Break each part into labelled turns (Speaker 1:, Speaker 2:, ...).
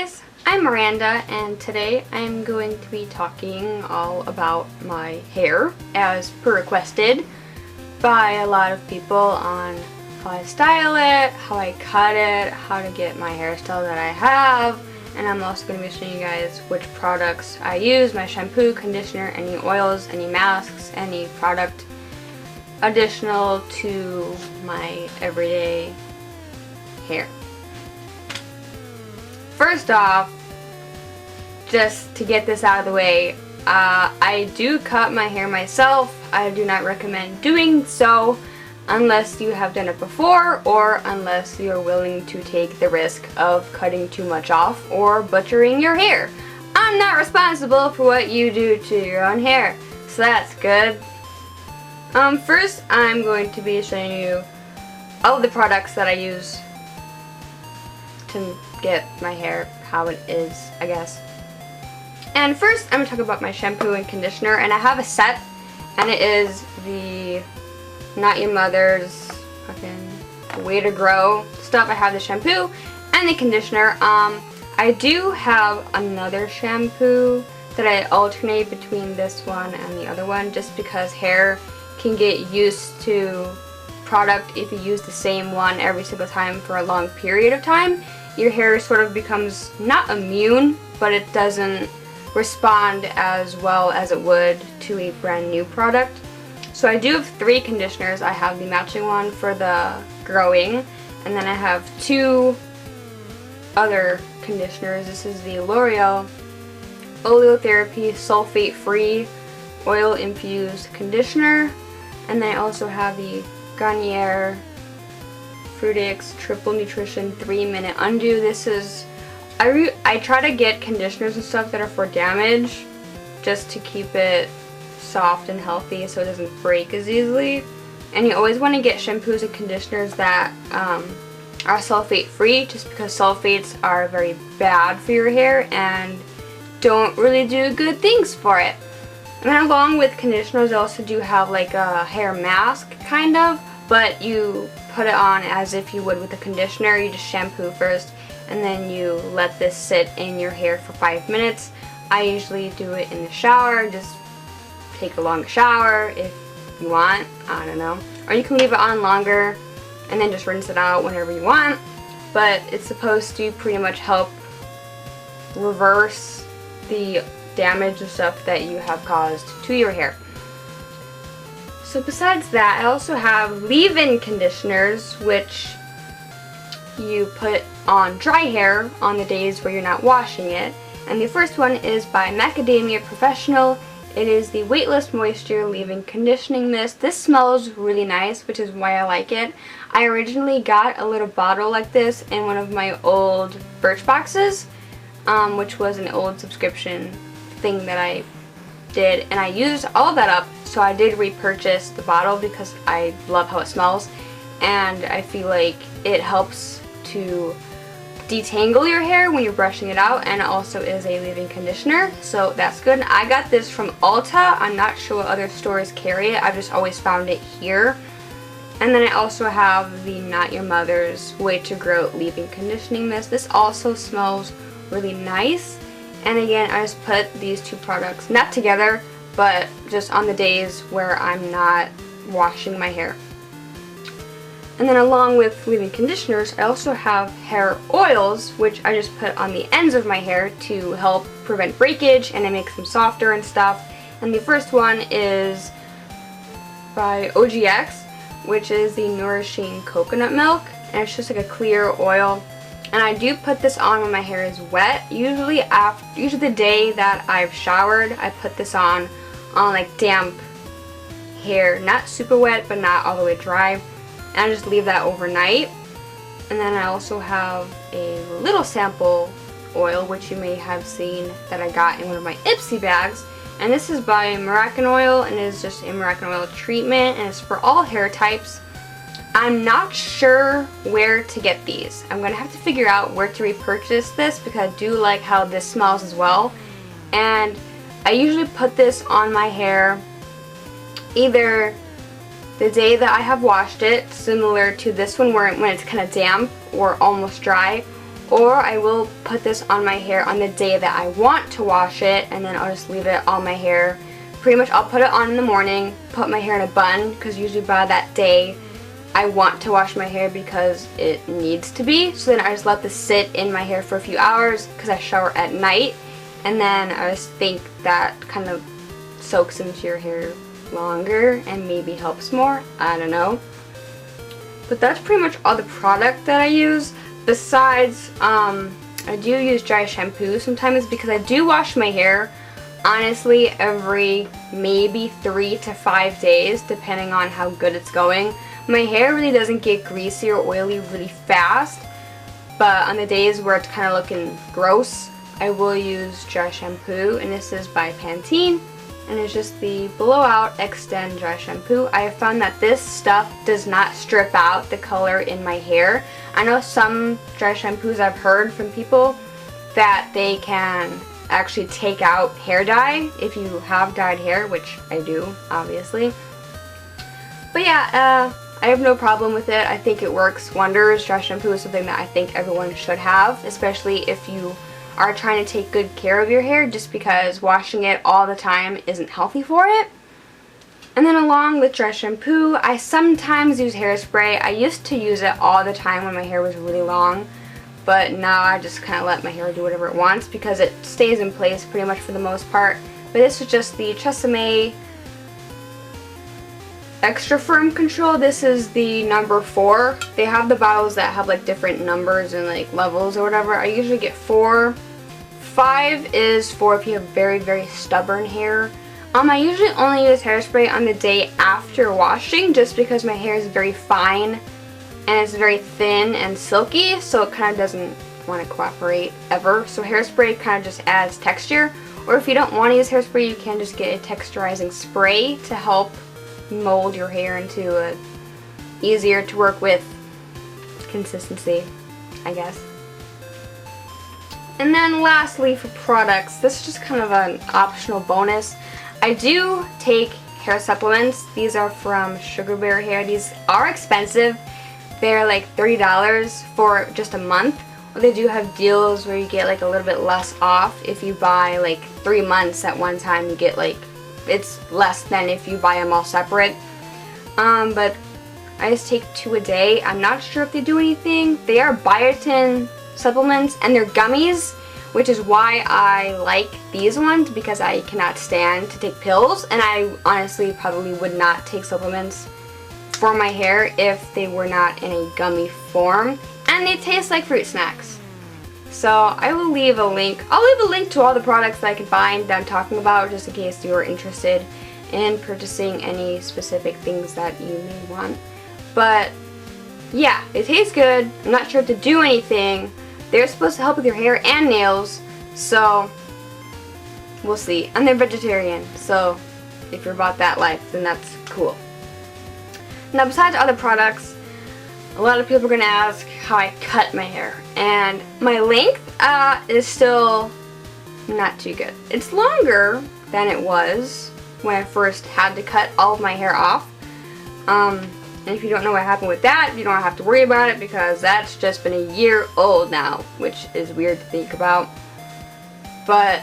Speaker 1: guys, I'm Miranda and today I'm going to be talking all about my hair as per requested by a lot of people on how I style it, how I cut it, how to get my hairstyle that I have, and I'm also going to be showing you guys which products I use, my shampoo, conditioner, any oils, any masks, any product additional to my everyday hair. First off, just to get this out of the way, I do cut my hair myself. I do not recommend doing so unless you have done it before or unless you're willing to take the risk of cutting too much off or butchering your hair. I'm not responsible for what you do to your own hair, so that's good. First, I'm going to be showing you all the products that I use to get my hair how it is, I guess. And first, I'm going to talk about my shampoo and conditioner, and I have a set, and it is the Not Your Mother's fucking Way to Grow stuff. I have the shampoo and the conditioner. I do have another shampoo that I alternate between this one and the other one just because hair can get used to product if you use the same one every single time for a long period of time. Your hair sort of becomes not immune, but it doesn't respond as well as it would to a brand new product. So I do have 3 conditioners. I have the matching one for the growing, and then I have 2 other conditioners. This is the L'Oreal Oleotherapy Sulfate Free Oil Infused Conditioner, and then I also have the Garnier Fruitix Triple Nutrition 3-Minute Undo. This is, I try to get conditioners and stuff that are for damage just to keep it soft and healthy so it doesn't break as easily. And you always want to get shampoos and conditioners that are sulfate free, just because sulfates are very bad for your hair and don't really do good things for it. And then along with conditioners, I also do have like a hair mask kind of, but you put it on as if you would with a conditioner. You just shampoo first and then you let this sit in your hair for 5 minutes. I usually do it in the shower. Just take a long shower if you want, I don't know. Or you can leave it on longer and then just rinse it out whenever you want. But it's supposed to pretty much help reverse the damage and stuff that you have caused to your hair. So besides that, I also have leave-in conditioners, which you put on dry hair on the days where you're not washing it. And the first one is by Macadamia Professional. It is the Weightless Moisture Leave-In Conditioning Mist. This smells really nice, which is why I like it. I originally got a little bottle like this in one of my old Birchboxes, which was an old subscription thing that I did, and I used all of that up, so I did repurchase the bottle because I love how it smells, and I feel like it helps to detangle your hair when you're brushing it out, and it also is a leave-in conditioner, so that's good. I got this from Ulta. I'm not sure what other stores carry it. I've just always found it here. And then I also have the Not Your Mother's Way to Grow Leave-In Conditioning Mist. This also smells really nice. And again, I just put these 2 products, not together, but just on the days where I'm not washing my hair. And then along with leave-in conditioners, I also have hair oils, which I just put on the ends of my hair to help prevent breakage, and it makes them softer and stuff. And the first one is by OGX, which is the Nourishing Coconut Milk, and it's just like a clear oil. And I do put this on when my hair is wet. Usually the day that I've showered, I put this on like damp hair. Not super wet, but not all the way dry. And I just leave that overnight. And then I also have a little sample oil, which you may have seen that I got in one of my Ipsy bags. And this is by Moroccanoil, and it is just a Moroccanoil treatment, and it's for all hair types. I'm not sure where to get these. I'm going to have to figure out where to repurchase this because I do like how this smells as well. And I usually put this on my hair either the day that I have washed it, similar to this one when it's kind of damp or almost dry, or I will put this on my hair on the day that I want to wash it, and then I'll just leave it on my hair. Pretty much I'll put it on in the morning, put my hair in a bun, because usually by that day I want to wash my hair because it needs to be. So then I just let this sit in my hair for a few hours because I shower at night, and then I just think that kind of soaks into your hair longer and maybe helps more. I don't know. But that's pretty much all the product that I use. Besides, I do use dry shampoo sometimes because I do wash my hair, honestly, every maybe 3 to 5 days, depending on how good it's going. My hair really doesn't get greasy or oily really fast, but on the days where it's kind of looking gross, I will use dry shampoo, and this is by Pantene, and it's just the Blowout Extend Dry Shampoo. I have found that this stuff does not strip out the color in my hair. I know some dry shampoos I've heard from people that they can actually take out hair dye if you have dyed hair, which I do, obviously. But yeah, I have no problem with it. I think it works wonders. Dry shampoo is something that I think everyone should have, especially if you are trying to take good care of your hair, just because washing it all the time isn't healthy for it. And then along with dry shampoo, I sometimes use hairspray. I used to use it all the time when my hair was really long, but now I just kind of let my hair do whatever it wants because it stays in place pretty much for the most part. But this is just the Tresemme Extra Firm Control. This is the number 4. They have the bottles that have like different numbers and like levels or whatever. I usually get 4. 5 is for if you have very, very stubborn hair. I usually only use hairspray on the day after washing just because my hair is very fine and it's very thin and silky, so it kind of doesn't want to cooperate ever. So hairspray kind of just adds texture. Or if you don't want to use hairspray, you can just get a texturizing spray to help mold your hair into a easier to work with consistency, I guess. And then lastly, for products, this is just kind of an optional bonus. I do take hair supplements. These are from Sugar Bear Hair. These are expensive. They're like $30 for just a month. They do have deals where you get like a little bit less off. If you buy like 3 months at one time, you get like, it's less than if you buy them all separate. But I just take 2 a day. I'm not sure if they do anything. They are biotin supplements and they're gummies, which is why I like these ones, because I cannot stand to take pills, and I honestly probably would not take supplements for my hair if they were not in a gummy form, and they taste like fruit snacks. So I will leave a link. I'll leave a link to all the products that I can find that I'm talking about, just in case you are interested in purchasing any specific things that you may want. But yeah, they taste good. I'm not sure if to do anything. They're supposed to help with your hair and nails, so we'll see. And they're vegetarian, so if you're about that life, then that's cool. Now, besides other products, a lot of people are going to ask how I cut my hair. And my length is still not too good. It's longer than it was when I first had to cut all of my hair off. And if you don't know what happened with that, you don't have to worry about it because that's just been a year old now, which is weird to think about. But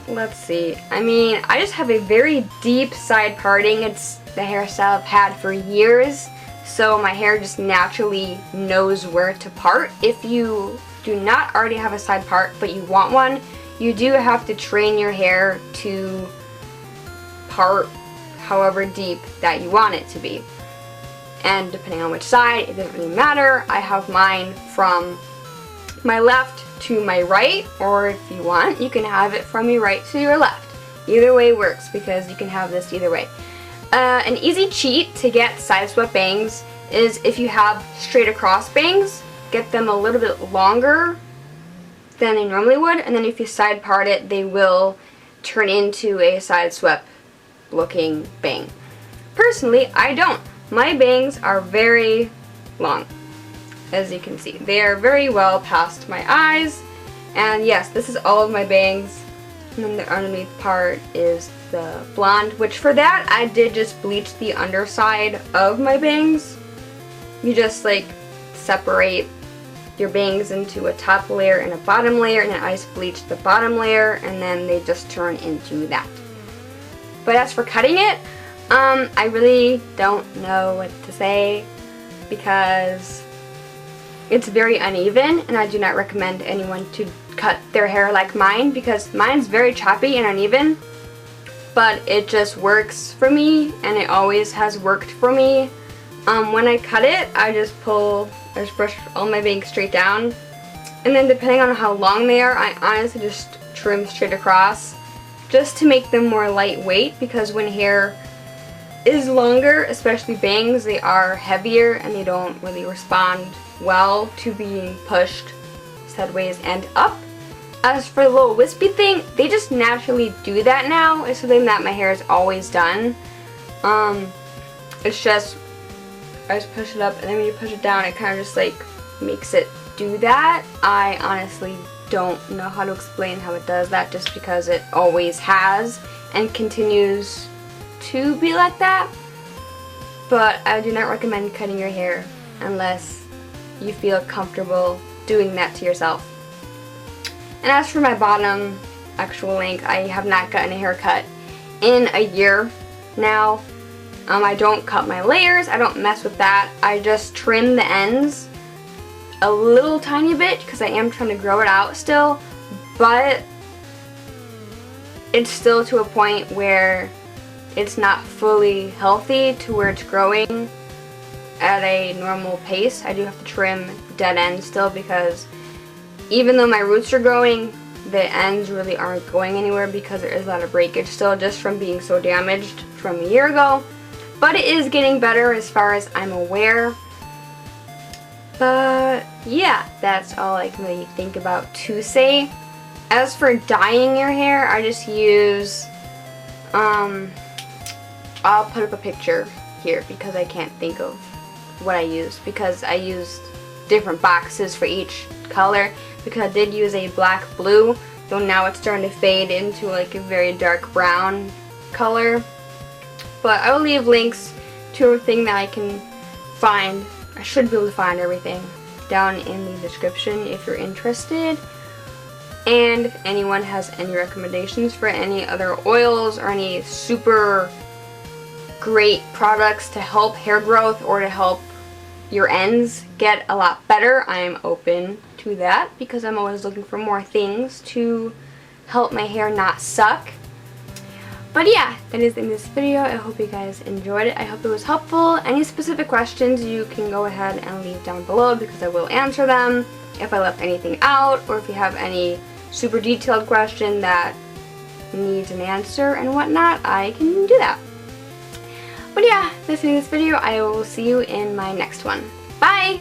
Speaker 1: let's see. I mean, I just have a very deep side parting. It's the hairstyle I've had for years, so my hair just naturally knows where to part. If you do not already have a side part but you want one, you do have to train your hair to part however deep that you want it to be. And depending on which side, it doesn't really matter. I have mine from my left to my right, or if you want, you can have it from your right to your left. Either way works because you can have this either way. An easy cheat to get side swept bangs is if you have straight across bangs, get them a little bit longer than they normally would, and then if you side part it, they will turn into a side swept looking bang. Personally, I don't. My bangs are very long, as you can see. They are very well past my eyes, and yes, this is all of my bangs. And then the underneath part is the blonde, which for that, I did just bleach the underside of my bangs. You just like separate your bangs into a top layer and a bottom layer, and then ice bleach the bottom layer, and then they just turn into that. But as for cutting it, I really don't know what to say because it's very uneven, and I do not recommend anyone to cut their hair like mine because mine's very choppy and uneven, but it just works for me, and it always has worked for me. When I cut it, I just brush all my bangs straight down, and then depending on how long they are, I honestly just trim straight across just to make them more lightweight, because when hair is longer, especially bangs, they are heavier and they don't really respond well to being pushed sideways and up. As for the little wispy thing, they just naturally do that now. It's something that my hair has always done. It's just, I just push it up, and then when you push it down, it kind of just like makes it do that. I honestly don't know how to explain how it does that, just because it always has and continues to be like that. But I do not recommend cutting your hair unless you feel comfortable doing that to yourself. And as for my bottom actual length, I have not gotten a haircut in a year now. I don't cut my layers, I don't mess with that. I just trim the ends a little tiny bit because I am trying to grow it out still, but it's still to a point where it's not fully healthy to where it's growing at a normal pace. I do have to trim dead ends still, because even though my roots are growing, the ends really aren't going anywhere because there is a lot of breakage still just from being so damaged from a year ago. But it is getting better as far as I'm aware. But yeah, that's all I can really think about to say. As for dyeing your hair, I just use, I'll put up a picture here because I can't think of what I used, because I used different boxes for each color, because I did use a black blue, though now it's starting to fade into like a very dark brown color. But I will leave links to everything that I can find. I should be able to find everything down in the description if you're interested. And if anyone has any recommendations for any other oils or any super great products to help hair growth or to help your ends get a lot better, I'm open to that, because I'm always looking for more things to help my hair not suck. But yeah, that is the end of this video. I hope you guys enjoyed it. I hope it was helpful. Any specific questions, you can go ahead and leave down below because I will answer them. If I left anything out, or if you have any super detailed question that needs an answer and whatnot, I can do that. But yeah, that's the end of this video. I will see you in my next one. Bye!